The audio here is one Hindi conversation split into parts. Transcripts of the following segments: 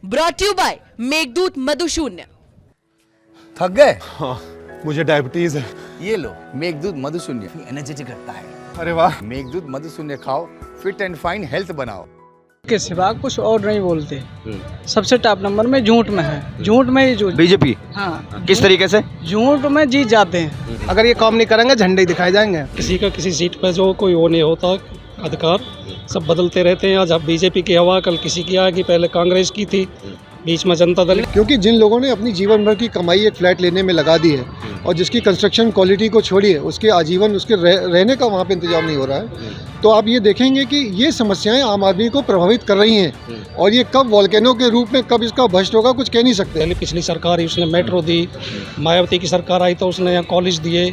Brought you by Meghdoot Madhushunya. थक गए? हाँ, मुझे डायबिटीज है। ये लो मेघदूत मधुशून्य, एनर्जेटिक रखता है। अरे वाह। मेघदूत मधुशून्य खाओ, फिट एंड फाइन हेल्थ बनाओ। के सिवा कुछ और नहीं बोलते। सबसे टॉप नंबर में झूठ में है, झूठ में ही जो बीजेपी। हाँ, किस तरीके से? झूठ में जीत जाते हैं। अगर ये काम नहीं करेंगे झंडे ही दिखाए जाएंगे। किसी का किसी सीट पर जो कोई वो नहीं होता अधिकार, सब बदलते रहते हैं। आज अब बीजेपी की हवा, कल किसी की आएगी, पहले कांग्रेस की थी, बीच में जनता दल। क्योंकि जिन लोगों ने अपनी जीवन भर की कमाई एक फ्लैट लेने में लगा दी है और जिसकी कंस्ट्रक्शन क्वालिटी को छोड़िए, उसके आजीवन उसके रहने का वहाँ पे इंतजाम नहीं हो रहा है, तो आप ये देखेंगे कि ये समस्याएं आम आदमी को प्रभावित कर रही हैं और ये कब वॉल्केनो के रूप में कब इसका भ्रष्ट होगा कुछ कह नहीं सकते। पहले पिछली सरकार ही उसने मेट्रो दी, मायावती की सरकार आई तो उसने यहाँ कॉलेज दिए,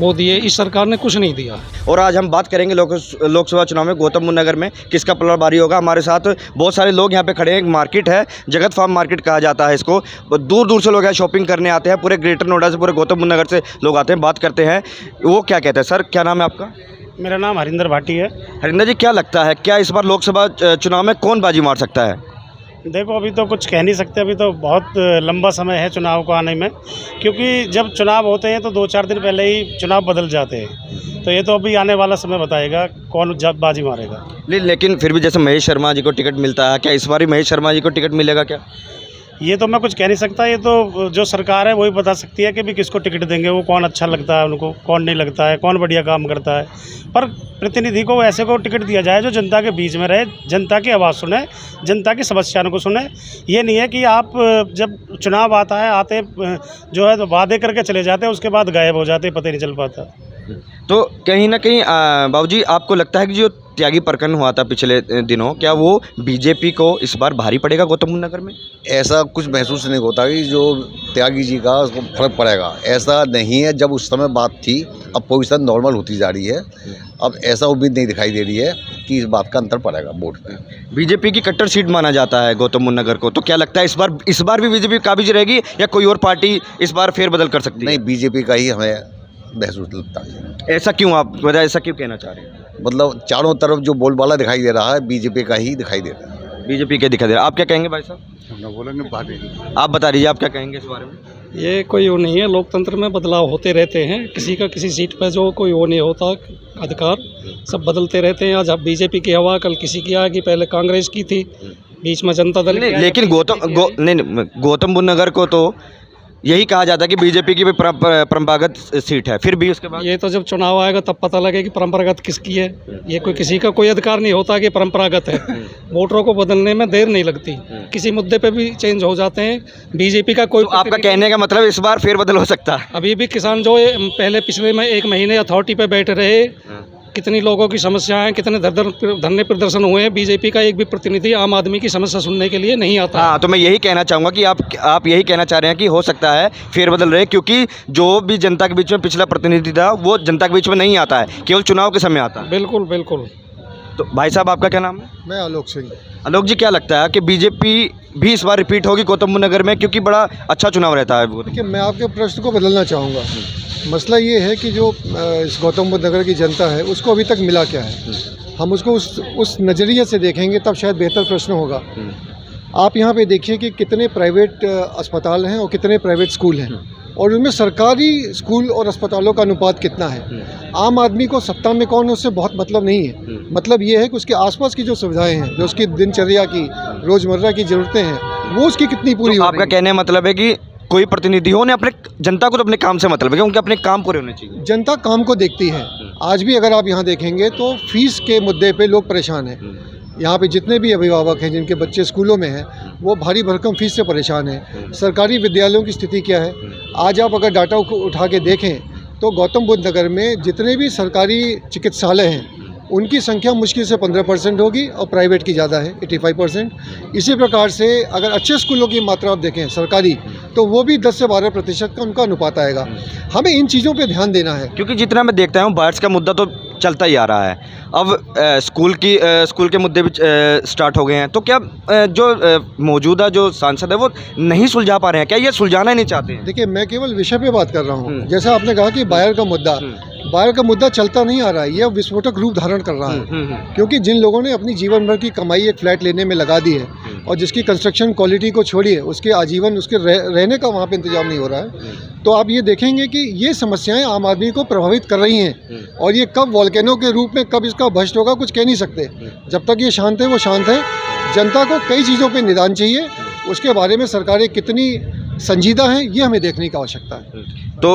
वो दिए। इस सरकार ने कुछ नहीं दिया। और आज हम बात करेंगे लोकसभा चुनाव में गौतम बुद्ध नगर में किसका पलड़ा भारी होगा। हमारे साथ बहुत सारे लोग यहाँ पे खड़े हैं। एक मार्केट है, जगत फार्म मार्केट कहा जाता है इसको। दूर दूर से लोग यहाँ शॉपिंग करने आते हैं, पूरे ग्रेटर नोएडा से, पूरे गौतम बुद्ध नगर से लोग आते हैं। बात करते हैं वो क्या कहते हैं। सर, क्या नाम है आपका? मेरा नाम हरिंदर भाटी है। हरिंदर जी, क्या लगता है क्या इस बार लोकसभा चुनाव में कौन बाजी मार सकता है? देखो, अभी तो कुछ कह नहीं सकते, अभी तो बहुत लंबा समय है चुनाव को आने में, क्योंकि जब चुनाव होते हैं तो 2-4 दिन पहले ही चुनाव बदल जाते हैं। तो ये तो अभी आने वाला समय बताएगा कौन जब बाजी मारेगा। लेकिन फिर भी जैसे महेश शर्मा जी को टिकट मिलता है, क्या इस बार ही महेश शर्मा जी को टिकट मिलेगा क्या? ये तो मैं कुछ कह नहीं सकता, ये तो जो सरकार है वही बता सकती है कि भी किसको टिकट देंगे, वो कौन अच्छा लगता है उनको, कौन नहीं लगता है, कौन बढ़िया काम करता है। पर प्रतिनिधि को ऐसे को टिकट दिया जाए जो जनता के बीच में रहे, जनता की आवाज़ सुने, जनता की समस्याओं को सुने। ये नहीं है कि आप जब चुनाव आता है, आते जो है तो वादे करके चले जाते हैं, उसके बाद गायब हो जाते, पता ही नहीं चल पाता। तो कहीं ना कहीं बाबूजी, आपको लगता है कि जो त्यागी प्रकरण हुआ था पिछले दिनों, क्या वो बीजेपी को इस बार भारी पड़ेगा गौतम बुद्ध नगर में? ऐसा कुछ महसूस नहीं होता कि जो त्यागी जी का उसको फर्क पड़ेगा, ऐसा नहीं है। जब उस समय बात थी, अब पोजीशन नॉर्मल होती जा रही है। अब ऐसा उम्मीद नहीं दिखाई दे रही है कि इस बात का अंतर पड़ेगा वोट में। बीजेपी की कट्टर सीट माना जाता है गौतम बुद्ध नगर को, तो क्या लगता है इस बार भी बीजेपी काबिज रहेगी या कोई और पार्टी इस बार फेरबदल कर सकती है? नहीं, बीजेपी का ही हमें महसूस लगता है। ऐसा क्यों, आप वजह ऐसा क्यों कहना चाह रहे हैं? मतलब चारों तरफ जो बोलबाला दिखाई दे रहा है, बीजेपी का ही दिखाई दे रहा है। बीजेपी के दिखा दे रहा है। आप क्या कहेंगे भाई साहब? आप बता दीजिए, आप क्या कहेंगे इस बारे में? ये कोई वो नहीं है, लोकतंत्र में बदलाव होते रहते हैं। किसी का किसी सीट पर जो कोई वो नहीं होता अधिकार, सब बदलते रहते हैं। आज अब बीजेपी की हवा, कल किसी की आएगी, पहले कांग्रेस की थी, बीच में जनता दल। लेकिन गौतम बुद्ध नगर को तो यही कहा जाता है कि बीजेपी की भी परंपरागत सीट है। फिर भी उसके बाद ये तो जब चुनाव आएगा तब पता लगेगा कि परंपरागत किसकी है। ये कोई किसी का कोई अधिकार नहीं होता कि परंपरागत है। वोटरों को बदलने में देर नहीं लगती, किसी मुद्दे पे भी चेंज हो जाते हैं। बीजेपी का कोई, तो आपका कहने का मतलब इस बार फेरबदल हो सकता है? अभी भी किसान जो पहले पिछले में 1 महीने अथॉरिटी पे बैठे रहे, कितनी लोगों की समस्याएं, कितने धरने प्रदर्शन हुए हैं, बीजेपी का एक भी प्रतिनिधि आम आदमी की समस्या सुनने के लिए नहीं आता। हाँ, तो मैं यही कहना चाहूँगा कि आप यही कहना चाह रहे हैं कि हो सकता है फेरबदल रहे, क्योंकि जो भी जनता के बीच में पिछला प्रतिनिधि था वो जनता के बीच में नहीं आता है, केवल चुनाव के समय आता है। बिल्कुल बिल्कुल। तो भाई साहब, आपका क्या नाम है? मैं आलोक सिंह। आलोक जी, क्या लगता है कि बीजेपी भी इस बार रिपीट होगी गौतम बुद्ध नगर में, क्योंकि बड़ा अच्छा चुनाव रहता है? देखिए, मैं आपके प्रश्न को बदलना चाहूँगा। मसला ये है कि जो इस गौतम बुद्ध नगर की जनता है उसको अभी तक मिला क्या है, हम उसको उस नज़रिए से देखेंगे तब शायद बेहतर प्रश्न होगा। आप यहाँ पे देखिए कि कितने प्राइवेट अस्पताल हैं और कितने प्राइवेट स्कूल हैं, और उनमें सरकारी स्कूल और अस्पतालों का अनुपात कितना है। आम आदमी को सत्ता में कौन है उससे बहुत मतलब नहीं है। मतलब ये है कि उसके आसपास की जो सुविधाएं हैं, जो उसकी दिनचर्या की, रोज़मर्रा की ज़रूरतें हैं, वो उसकी कितनी पूरी तो हो आपका कहने का मतलब है कि कोई प्रतिनिधि हो, अपने जनता को तो अपने काम से मतलब है, उनके अपने काम पूरे होने चाहिए। जनता काम को देखती है। आज भी अगर आप यहाँ देखेंगे तो फीस के मुद्दे पे लोग परेशान हैं। यहाँ पे जितने भी अभिभावक हैं जिनके बच्चे स्कूलों में हैं, वो भारी भरकम फीस से परेशान हैं। सरकारी विद्यालयों की स्थिति क्या है? आज आप अगर डाटा उठा के देखें तो गौतम बुद्ध नगर में जितने भी सरकारी चिकित्सालय हैं उनकी संख्या मुश्किल से 15% होगी और प्राइवेट की ज़्यादा है, 85%। इसी प्रकार से अगर अच्छे स्कूलों की मात्रा आप देखें सरकारी, तो वो भी 10 से 12% का उनका अनुपात आएगा। हमें इन चीज़ों पे ध्यान देना है, क्योंकि जितना मैं देखता हूँ बार्ड्स का मुद्दा तो चलता ही आ रहा है। अब स्कूल के मुद्दे भी स्टार्ट हो गए हैं, तो क्या जो मौजूदा जो सांसद है वो नहीं सुलझा पा रहे हैं? क्या ये सुलझाना ही नहीं चाहते हैं? देखिए, मैं केवल विषय पे बात कर रहा हूँ। जैसा आपने कहा कि बायर का मुद्दा चलता नहीं आ रहा है, यह विस्फोटक रूप धारण कर रहा है। क्योंकि जिन लोगों ने अपनी जीवन भर की कमाई एक फ्लैट लेने में लगा दी है, और जिसकी कंस्ट्रक्शन क्वालिटी को छोड़िए, उसके आजीवन उसके रहने का वहाँ पे इंतजाम नहीं हो रहा है, तो आप ये देखेंगे कि ये समस्याएं आम आदमी को प्रभावित कर रही हैं। और ये कब वॉल्केनो के रूप में कब इसका भ्रष्ट होगा कुछ कह नहीं सकते। जब तक ये शांत है वो शांत है। जनता को कई चीज़ों पे निदान चाहिए, उसके बारे में सरकारें कितनी संजीदा हैं ये हमें देखने की आवश्यकता है। तो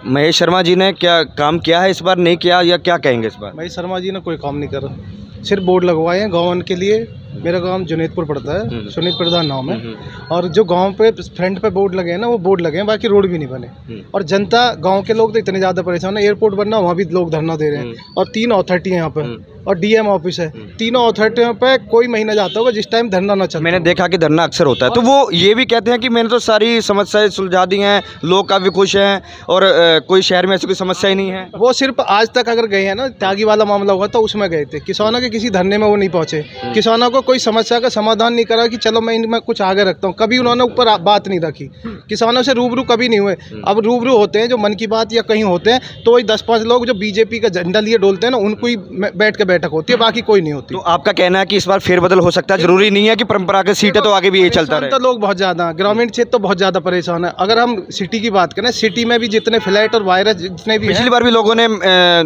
महेश शर्मा जी ने क्या काम किया है इस बार, नहीं किया, या क्या कहेंगे इस बार? महेश शर्मा जी ने कोई काम नहीं करा, सिर्फ बोर्ड लगवाए हैं गाँव के लिए। मेरा गांव जुनेदपुर पड़ता है, सुनीत प्रधान नाम है। और जो गांव पे फ्रंट पे बोर्ड लगे हैं ना, वो बोर्ड लगे हैं, बाकी रोड भी नहीं बने। और जनता, गांव के लोग तो इतने ज़्यादा परेशान है। एयरपोर्ट बनना, वहाँ भी लोग धरना दे रहे हैं। और 3 अथॉरिटी है यहाँ पे, और डीएम ऑफिस है। तीनों अथॉरिटियों पे कोई महीना जाता होगा जिस टाइम धरना ना चले। मैंने देखा कि धरना अक्सर होता है, तो वो ये भी कहते हैं कि मैंने तो सारी समस्याएं सुलझा दी हैं, लोग काफ़ी खुश हैं, और कोई शहर में ऐसी कोई समस्या ही नहीं है। वो सिर्फ आज तक अगर गए हैं ना, त्यागी वाला मामला हुआ था उसमें गए थे। किसानों के किसी धरने में वो नहीं पहुंचे। किसानों को कोई समस्या का समाधान नहीं करा कि चलो मैं इनमें कुछ आगे रखता हूँ। कभी उन्होंने ऊपर बात नहीं रखी। किसानों से रूबरू कभी नहीं हुए। अब रूबरू होते हैं जो मन की बात या कहीं होते हैं, तो वही 10-5 लोग जो बीजेपी का झंडा लिए डोलते हैं ना, उनको ही बैठ के बैठक होती है, बाकी कोई नहीं होती। तो आपका कहना है कि इस बार फेरबदल हो सकता है, जरूरी नहीं है कि परंपरागत सीटें तो आगे भी यही चलता रहे? तो लोग बहुत ज़्यादा, ग्रामीण क्षेत्र तो बहुत ज़्यादा परेशान है। अगर हम सिटी की बात करें, सिटी में भी जितने फ्लैट और वायरस जितने भी, पिछली बार भी लोगों ने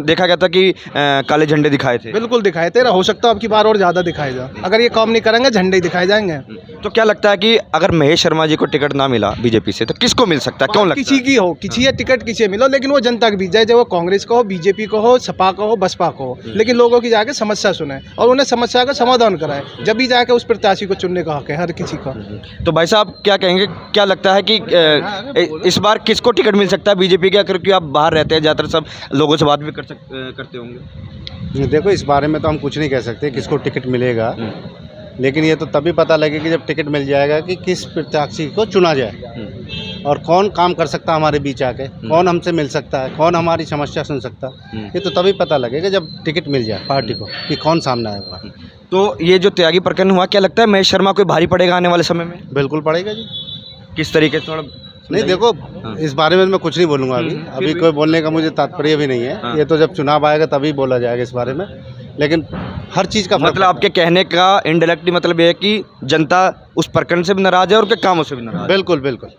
देखा गया था कि काले झंडे दिखाए थे। बिल्कुल दिखाए थे। हो सकता है अब की बार और ज़्यादा दिखाए जा। अगर ये काम नहीं करेंगे, झंडे ही दिखाए जाएंगे। तो क्या लगता है कि अगर महेश शर्मा जी को टिकट ना मिला बीजेपी से, तो किसको मिल सकता है? क्यों लगता है? किसी की हो, किसी या टिकट किसी मिलो, लेकिन वो जनता के बीच जाए, चाहे वो कांग्रेस को हो, बीजेपी को हो, सपा को हो, बसपा को हो, लेकिन लोगों की जाके समस्या सुने और उन्हें समस्या का समाधान कराए, जब भी जाके उस प्रत्याशी को चुनने का हक है हर किसी का। तो भाई साहब क्या कहेंगे, क्या लगता है कि इस बार किसको टिकट मिल सकता है बीजेपी का? क्योंकि आप बाहर रहते हैं, ज़्यादातर सब लोगों से बात भी करते होंगे। देखो, इस बारे में तो हम कुछ नहीं कह सकते किसको टिकट मिलेगा, लेकिन ये तो तभी पता लगेगा जब टिकट मिल जाएगा कि किस प्रत्याशी को चुना जाए और कौन काम कर सकता है हमारे बीच आके, कौन हमसे मिल सकता है, कौन हमारी समस्या सुन सकता है। ये तो तभी पता लगेगा जब टिकट मिल जाए पार्टी को कि कौन सामने आएगा। तो ये जो त्यागी प्रकरण हुआ, क्या लगता है महेश शर्मा को भारी पड़ेगा आने वाले समय में? बिल्कुल पड़ेगा जी। किस तरीके से? थोड़ा नहीं, देखो, इस बारे में मैं कुछ नहीं बोलूँगा अभी कोई बोलने का मुझे तात्पर्य भी नहीं है। ये तो जब चुनाव आएगा तभी बोला जाएगा इस बारे में। लेकिन हर चीज़ का मतलब आपके कहने का इनडायरेक्टली मतलब ये है कि जनता उस प्रकरण से भी नाराज है और उनके कामों से भी नाराज है। बिल्कुल बिल्कुल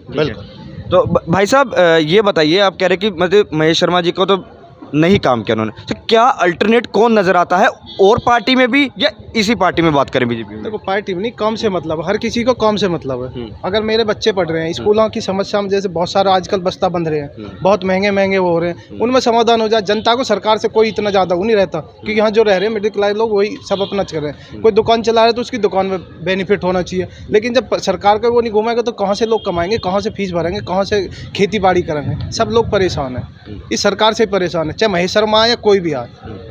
बिल्कुल। तो भाई साहब ये बताइए, आप कह रहे कि मतलब महेश शर्मा जी को तो नहीं काम किया उन्होंने, तो क्या अल्टरनेट कौन नज़र आता है और पार्टी में भी या इसी पार्टी में बात करें बीजेपी में? देखो, पार्टी में नहीं, काम से मतलब, हर किसी को काम से मतलब है। अगर मेरे बच्चे पढ़ रहे हैं, स्कूलों की समस्या में जैसे बहुत सारा आजकल बस्ता बंध रहे हैं, बहुत महंगे वो हो रहे हैं, उनमें समाधान हो जाए। जनता को सरकार से कोई इतना ज़्यादा वो नहीं रहता, क्योंकि यहाँ जो रह रहे हैं मिडिल क्लास लोग वही सब अपना कर रहे हैं। कोई दुकान चला रहे हैं तो उसकी दुकान में बेनिफिट होना चाहिए, लेकिन जब सरकार का वो नहीं घूमेगा तो कहाँ से लोग कमाएंगे, कहाँ से फीस भरेंगे, कहाँ से खेती बाड़ी करेंगे? सब लोग परेशान हैं, इस सरकार से परेशान है, चाहे महेश शर्मा आए या कोई भी आए।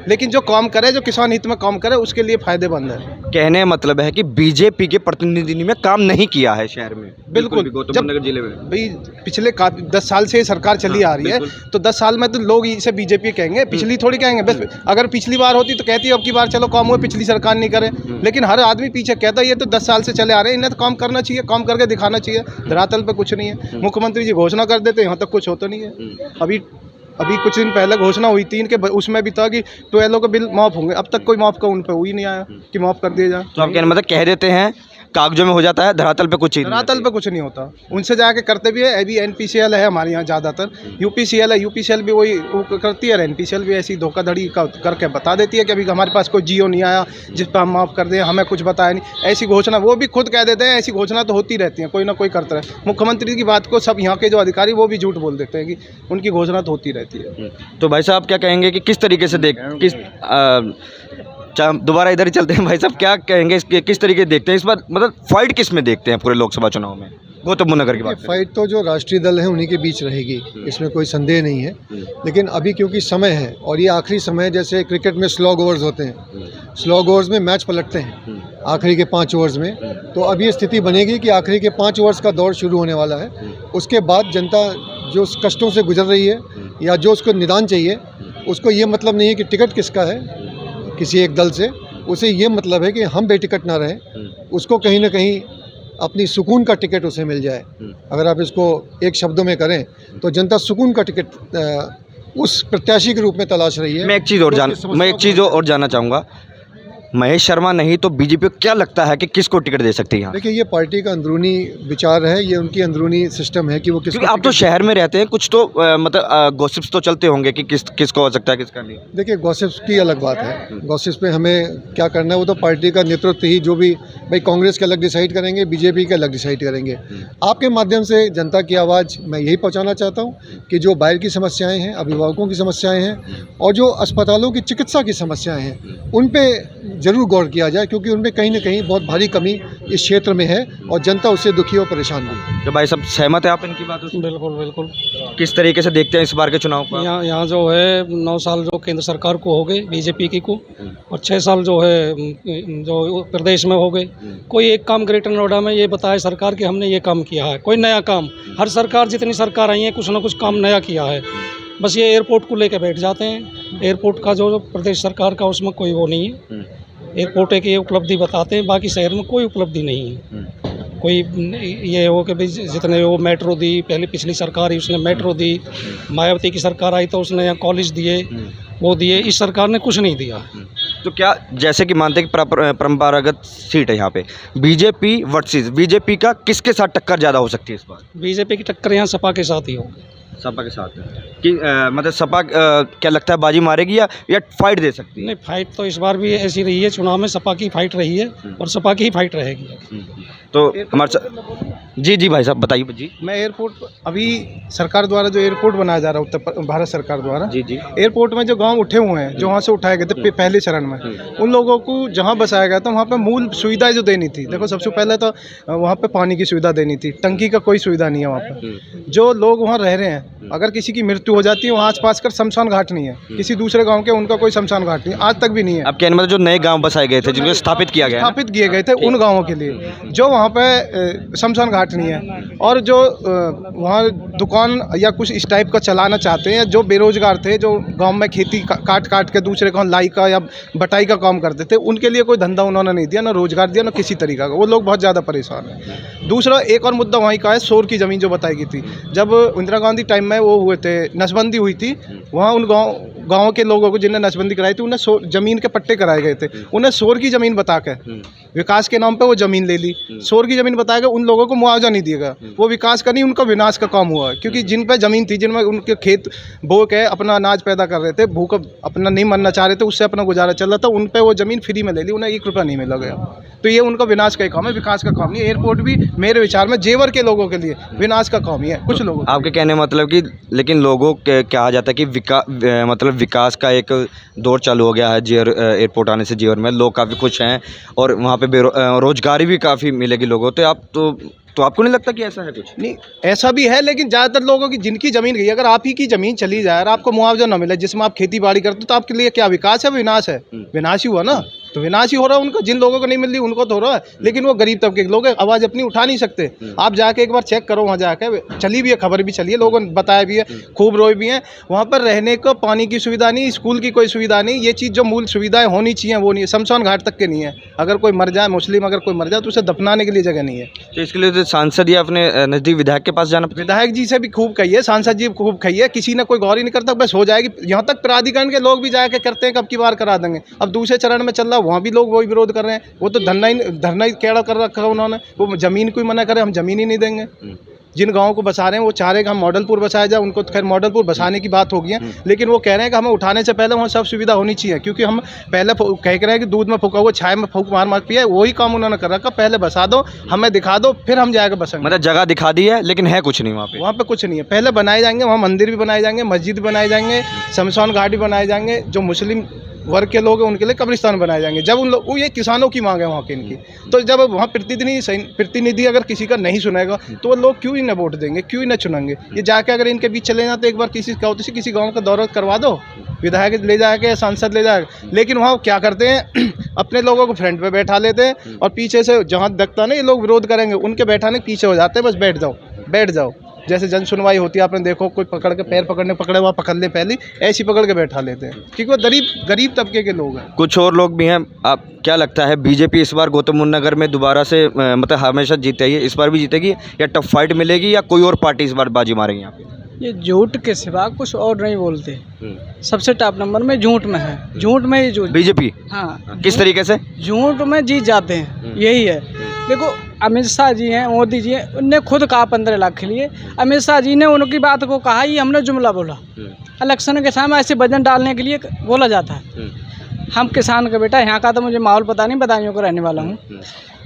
लेकिन जो काम करे, जो किसान हित में काम करे, उसके लिए फायदेमंद है। कहने का मतलब है कि बीजेपी के प्रतिनिधि ने काम नहीं किया है शहर में। बिल्कुल, गौतम नगर जिले में भाई पिछले 10 साल से सरकार चली आ रही है, तो 10 साल में तो लोग इसे बीजेपी कहेंगे, पिछली थोड़ी कहेंगे। बस अगर पिछली बार होती तो कहती अब की बार चलो काम हुआ, पिछली सरकार नहीं करे। लेकिन हर आदमी पीछे कहता है ये तो 10 साल से चले आ रहे हैं, इन्हें तो काम करना चाहिए, काम करके दिखाना चाहिए। धरातल पे कुछ नहीं है। मुख्यमंत्री जी घोषणा कर देते हैं, यहाँ तक कुछ होता नहीं है। अभी कुछ दिन पहले घोषणा हुई 3 के, उसमें भी था कि 12 के बिल माफ़ होंगे, अब तक कोई माफ़ का उन पर हुई नहीं आया कि माफ़ कर दिया जाए। तो आप कहने मतलब कह देते हैं कागजों में हो जाता है, धरातल पे कुछ नहीं होता। उनसे जाके करते भी है। अभी NPCL है हमारे यहाँ ज़्यादातर, UPCL है, UPCL भी वही करती है, NPCL भी ऐसी धोखाधड़ी करके बता देती है कि अभी हमारे पास कोई जियो नहीं आया जिस पर हम माफ़ कर दें, हमें कुछ बताया नहीं। ऐसी घोषणा वो भी खुद कह देते हैं, ऐसी घोषणा तो होती रहती है, कोई ना कोई करता है। मुख्यमंत्री की बात को सब यहाँ के जो अधिकारी वो भी झूठ बोल देते हैं कि उनकी घोषणा तो होती रहती है। तो भाई साहब क्या कहेंगे कि किस तरीके से दोबारा इधर ही चलते हैं भाई साहब, क्या कहेंगे किस तरीके से देखते हैं इस बार, मतलब फाइट किस में देखते हैं पूरे लोकसभा चुनाव में? गौतम नगर की बात फाइट तो जो राष्ट्रीय दल है उन्हीं के बीच रहेगी, इसमें कोई संदेह नहीं है। लेकिन अभी क्योंकि समय है और ये आखिरी समय, जैसे क्रिकेट में स्लॉग ओवर्स होते हैं, स्लॉग ओवर्स में मैच पलटते हैं आखिरी के 5 ओवर्स में, तो अब ये स्थिति बनेगी कि आखिरी के 5 ओवर्स का दौर शुरू होने वाला है। उसके बाद जनता जो कष्टों से गुजर रही है या जो उसको निदान चाहिए, उसको ये मतलब नहीं है कि टिकट किसका है किसी एक दल से, उसे ये मतलब है कि हम बेटिकट ना रहें, उसको कहीं ना कहीं अपनी सुकून का टिकट उसे मिल जाए। अगर आप इसको एक शब्दों में करें तो जनता सुकून का टिकट उस प्रत्याशी के रूप में तलाश रही है। मैं एक चीज़ और जानना चाहूँगा महेश शर्मा नहीं तो बीजेपी को क्या लगता है कि किसको टिकट दे सकती है यहाँ? देखिए, ये पार्टी का अंदरूनी विचार है, ये उनकी अंदरूनी सिस्टम है कि वो क्योंकि आप तो शहर में रहते हैं, कुछ तो मतलब गॉसिप्स तो चलते होंगे कि किसको हो सकता है किसका नहीं। देखिए, गॉसिप्स की अलग बात है, गॉसिप्स पे हमें क्या करना है वो तो पार्टी का नेतृत्व ही, जो भी भाई कांग्रेस के अलग डिसाइड करेंगे, बीजेपी के अलग डिसाइड करेंगे। आपके माध्यम से जनता की आवाज़ मैं यही पहुँचाना चाहता हूँ कि जो बाहर की समस्याएँ हैं, अभिभावकों की समस्याएँ हैं और जो अस्पतालों की चिकित्सा की समस्याएँ हैं, उन पर ज़रूर गौर किया जाए, क्योंकि उनमें कहीं ना कहीं बहुत भारी कमी इस क्षेत्र में है और जनता उससे दुखी और परेशान भी है। तो भाई सब सहमत है आप इनकी बातों से? बिल्कुल बिल्कुल। किस तरीके से देखते हैं इस बार के चुनाव को? यहाँ जो है 9 साल जो केंद्र सरकार को हो गए बीजेपी की को, और 6 साल जो है जो प्रदेश में हो गए। कोई एक काम ग्रेटर नोएडा में ये बताए सरकार कि हमने ये काम किया है, कोई नया काम? हर सरकार जितनी सरकार आई है कुछ ना कुछ काम नया किया है। बस ये एयरपोर्ट को लेकर बैठ जाते हैं। एयरपोर्ट का जो प्रदेश सरकार का उसमें कोई वो नहीं है। एयरपोर्ट एक ये उपलब्धि बताते हैं, बाकी शहर में कोई उपलब्धि नहीं है। कोई ये हो कि भाई जितने वो मेट्रो दी, पहले पिछली सरकार ही उसने मेट्रो दी, मायावती की सरकार आई तो उसने यहाँ कॉलेज दिए, वो दिए, इस सरकार ने कुछ नहीं दिया। तो क्या जैसे कि मानते हैं कि परंपरागत सीट है यहाँ पे, बीजेपी वर्सेस बीजेपी का किसके साथ टक्कर ज़्यादा हो सकती है इस बार? बीजेपी की टक्कर यहाँ सपा के साथ ही हो। सपा के साथ कि मतलब सपा क्या लगता है बाजी मारेगी या फाइट दे सकती है? नहीं, फाइट तो इस बार भी ऐसी रही है, चुनाव में सपा की फाइट रही है और सपा की ही फाइट रहेगी। तो हमारे जी भाई साहब बताइए जी। मैं एयरपोर्ट अभी सरकार द्वारा जो एयरपोर्ट बनाया जा रहा है उत्तर भारत सरकार द्वारा, जी एयरपोर्ट में जो गांव उठे हुए हैं, जो वहाँ से उठाए गए थे पहले चरण में, उन लोगों को जहाँ बसाया गया था वहाँ पे मूल सुविधाएं जो देनी थी, देखो सबसे पहले तो वहाँ पे पानी की सुविधा देनी थी, टंकी का कोई सुविधा नहीं है वहाँ पे। जो लोग वहाँ रह रहे हैं, अगर किसी की मृत्यु हो जाती है वहाँ आस-पास का शमशान घाट नहीं है, किसी दूसरे गाँव के उनका कोई शमशान घाट नहीं, आज तक भी नहीं है। अब कहने मतलब जो नए गाँव बसाए गए थे, जिनको स्थापित किया गए थे उन गाँवों के लिए, जो वहाँ पे शमशान घाट नहीं है, और जो वहाँ दुकान या कुछ इस टाइप का चलाना चाहते हैं, जो बेरोजगार थे, जो गांव में खेती काट के दूसरे गांव लाई का या बटाई का काम करते थे, उनके लिए कोई धंधा उन्होंने नहीं दिया, ना रोजगार दिया, ना किसी तरीका का। वो लोग बहुत ज़्यादा परेशान हैं। दूसरा एक और मुद्दा वहीं का है, शोर की ज़मीन जो बताई गई थी, जब इंदिरा गांधी टाइम में वो हुए थे, नसबंदी हुई थी, वहाँ उन गाँव के लोगों को जिन्हें नसबंदी कराई थी, उन्हें ज़मीन के पट्टे कराए गए थे, उन्हें शोर की ज़मीन बता के, विकास के नाम पर वो ज़मीन ले ली, शोर की ज़मीन बताया गया, उन लोगों को मुआवजा नहीं दिएगा। वो विकास का नहीं, उनका विनाश का काम हुआ है, क्योंकि जिन पे ज़मीन थी, जिनमें उनके खेत बो के अपना अनाज पैदा कर रहे थे, भूख अपना नहीं मरना चाह रहे थे, उससे अपना गुजारा चल रहा था, उन पे वो ज़मीन फ्री में ले ली, उन्हें 1 रुपया नहीं मिला गया। तो ये उनका विनाश का ही काम है, विकास का काम नहीं। एयरपोर्ट भी मेरे विचार में जेवर के लोगों के लिए विनाश का काम ही है, कुछ लोगों। आपके कहने मतलब कि लेकिन लोगों के कहा जाता है कि मतलब विकास का एक दौर चालू हो गया है एयरपोर्ट आने से जेवर में, लोग काफ़ी खुश हैं और वहाँ पे रोजगारी भी काफ़ी मिलेगी लोगों। तो आपको नहीं लगता कि ऐसा है? कुछ नहीं, ऐसा भी है, लेकिन ज़्यादातर लोगों की जिनकी ज़मीन गई, अगर आप ही की ज़मीन चली जाए और आपको मुआवजा ना मिले, जिसमें आप खेती बाड़ी करते हो, तो आपके लिए क्या विकास है, विनाश है? विनाश ही हुआ ना। तो विनाश ही हो रहा है उनका, जिन लोगों को नहीं मिल रही उनको तो हो रहा है, लेकिन वो गरीब तबके के लोग आवाज़ अपनी उठा नहीं सकते। आप जाके एक बार चेक करो, वहाँ जाके चली भी है, खबर भी चली है, लोगों ने बताया भी है, खूब रोए भी हैं। वहाँ पर रहने को पानी की सुविधा नहीं, स्कूल की कोई सुविधा नहीं, ये चीज़ जो मूल सुविधाएं होनी चाहिए वो नहीं है, शमशान घाट तक के नहीं है। अगर कोई मर जाए, मुस्लिम अगर कोई मर जाए, तो उसे दफनाने के लिए जगह नहीं है। तो इसके लिए सांसद या अपने नज़दीक विधायक के पास जाना? विधायक जी से भी खूब कहिए, सांसद जी खूब कहिए, किसी ने कोई गौर ही नहीं करता, बस हो जाएगी। यहाँ तक प्राधिकरण के लोग भी जाके करते हैं, कब की बार करा देंगे। अब दूसरे चरण में चल रहा है, वहाँ भी लोग वही विरोध कर रहे हैं। वो तो धरना ही केड़ा कर रखा है उन्होंने, वो ज़मीन को ही मना करे, हम ज़मीन ही नहीं देंगे। जिन गाँव को बसा रहे हैं वो चाह रहे हैं कि हम मॉडलपुर बसाया जाए, उनको खैर मॉडलपुर बसाने की बात होगी है, लेकिन वो कह रहे हैं कि हमें उठाने से पहले वहाँ सब सुविधा होनी चाहिए, क्योंकि हम पहले कह रहे हैं कि दूध में फूका हुआ छाया में फूक मार पिया, वही काम उन्होंने कर रखा। पहले बसा दो, हमें दिखा दो, फिर हम जाएगा बसेंगे। मतलब जगह दिखा दी है लेकिन है कुछ नहीं वहाँ पे कुछ नहीं है। पहले बनाए जाएंगे, वहाँ मंदिर भी बनाए जाएंगे, मस्जिद भी बनाए जाएंगे, शमशान घाट भी बनाए जाएंगे, जो मुस्लिम वर्ग के लोग हैं उनके लिए कब्रिस्तान बनाए जाएंगे। जब उन लोग, वो ये किसानों की मांग है वहाँ की इनकी, तो जब वहाँ प्रतिनिधि अगर किसी का नहीं सुनेगा, तो वो लोग क्यों ही न वोट देंगे, क्यों ही न चुनेंगे। ये जाके अगर इनके बीच चले जाते, एक बार किसी गाँव का दौरा करवा दो, विधायक ले जाके या सांसद ले जाएगा, लेकिन वहाँ क्या करते हैं अपने लोगों को फ्रंट पे बैठा लेते हैं और पीछे से जहाँ देखता नहीं ये लोग विरोध करेंगे, उनके बैठाने के पीछे हो जाते हैं, बस बैठ जाओ। जैसे जन सुनवाई होती है, आपने देखो, कोई पकड़ के पैर पकड़े वहाँ पकड़ ले, पहले ऐसी पकड़ के बैठा लेते हैं, क्योंकि वो गरीब तबके के लोग हैं। कुछ और लोग भी हैं। आप क्या लगता है बीजेपी इस बार गौतम नगर में दोबारा से मतलब हमेशा जीतेगी, इस बार भी जीतेगी या टफ फाइट मिलेगी, या कोई और पार्टी इस बार बाजी मारेगी यहाँ पे? ये झूठ के सिवा कुछ और नहीं बोलते। सबसे टॉप नंबर में झूठ में है, झूठ में ही झूठ। बीजेपी हाँ, किस तरीके से? झूठ में जीत जाते हैं, यही है। देखो अमित शाह जी हैं, मोदी जी हैं, उनने खुद कहा 15 लाख के लिए। अमित शाह जी ने उनकी बात को कहा, ये हमने जुमला बोला। इलेक्शन के समय ऐसे वजन डालने के लिए बोला जाता है। हम किसान का बेटा, यहाँ का तो मुझे माहौल पता नहीं, बदायूं को रहने वाला हूँ।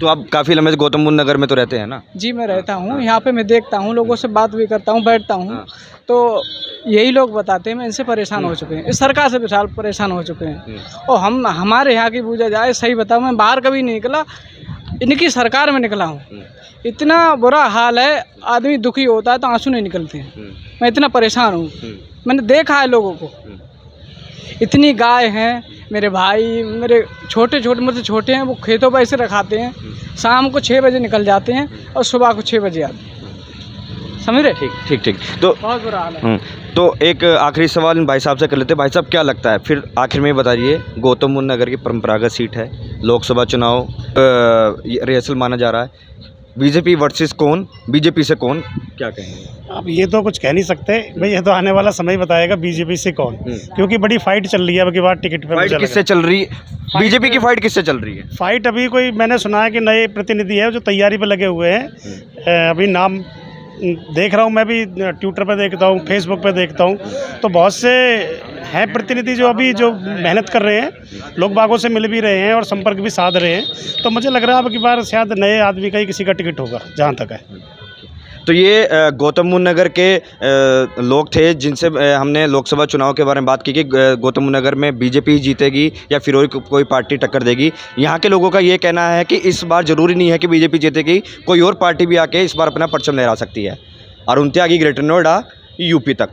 तो आप काफ़ी लंबे से गौतम बुद्ध नगर में तो रहते हैं ना? जी मैं रहता हूँ यहाँ पे, मैं देखता हूँ, लोगों से बात भी करता हूँ, बैठता हूँ। तो यही लोग बताते हैं, मैं इनसे परेशान हो चुके हैं, इस सरकार से विशाल परेशान हो चुके हैं। और हमारे यहाँ की पूजा जाए, सही बताऊँ, मैं बाहर कभी नहीं निकला, इनकी सरकार में निकला हूँ। इतना बुरा हाल है, आदमी दुखी होता है तो आंसू नहीं निकलते हैं। मैं इतना परेशान हूँ, मैंने देखा है लोगों को। इतनी गाय हैं, मेरे भाई मेरे छोटे छोटे मुझसे छोटे हैं, वो खेतों पर ऐसे रखाते हैं, शाम को 6 बजे निकल जाते हैं और सुबह को 6 बजे आते हैं। समझ रहे? ठीक ठीक। तो बहुत बुरा हाल है। तो एक आखिरी सवाल इन भाई साहब से कर लेते हैं। भाई साहब क्या लगता है, फिर आखिर में बताइए, गौतम बुद्ध नगर की परंपरागत सीट है, लोकसभा चुनाव रिहर्सल माना जा रहा है, बीजेपी वर्सेस कौन, बीजेपी से कौन, क्या कहेंगे? अब ये तो कुछ कह नहीं सकते भाई, ये तो आने वाला समय बताएगा बीजेपी से कौन, क्योंकि बड़ी फाइट चल रही है अब की बार टिकट पे। फाइट किससे चल रही है? बीजेपी की फाइट किससे चल रही है? फाइट अभी कोई मैंने सुना है कि नए प्रतिनिधि है जो तैयारी पे लगे हुए हैं। अभी नाम देख रहा हूँ, मैं भी ट्विटर पे देखता हूँ, फेसबुक पे देखता हूँ, तो बहुत से हैं प्रतिनिधि जो अभी जो मेहनत कर रहे हैं, लोग बागों से मिल भी रहे हैं और संपर्क भी साध रहे हैं। तो मुझे लग रहा है अब की बार शायद नए आदमी का ही किसी का टिकट होगा, जहाँ तक है। तो ये गौतम बुद्ध नगर के लोग थे जिनसे हमने लोकसभा चुनाव के बारे में बात की कि गौतम बुद्ध नगर में बीजेपी जीतेगी या फिर और कोई पार्टी टक्कर देगी। यहाँ के लोगों का ये कहना है कि इस बार ज़रूरी नहीं है कि बीजेपी जीतेगी, कोई और पार्टी भी आके इस बार अपना परचम लहरा सकती है। अरुण त्यागी, ग्रेटर नोएडा, यूपी तक।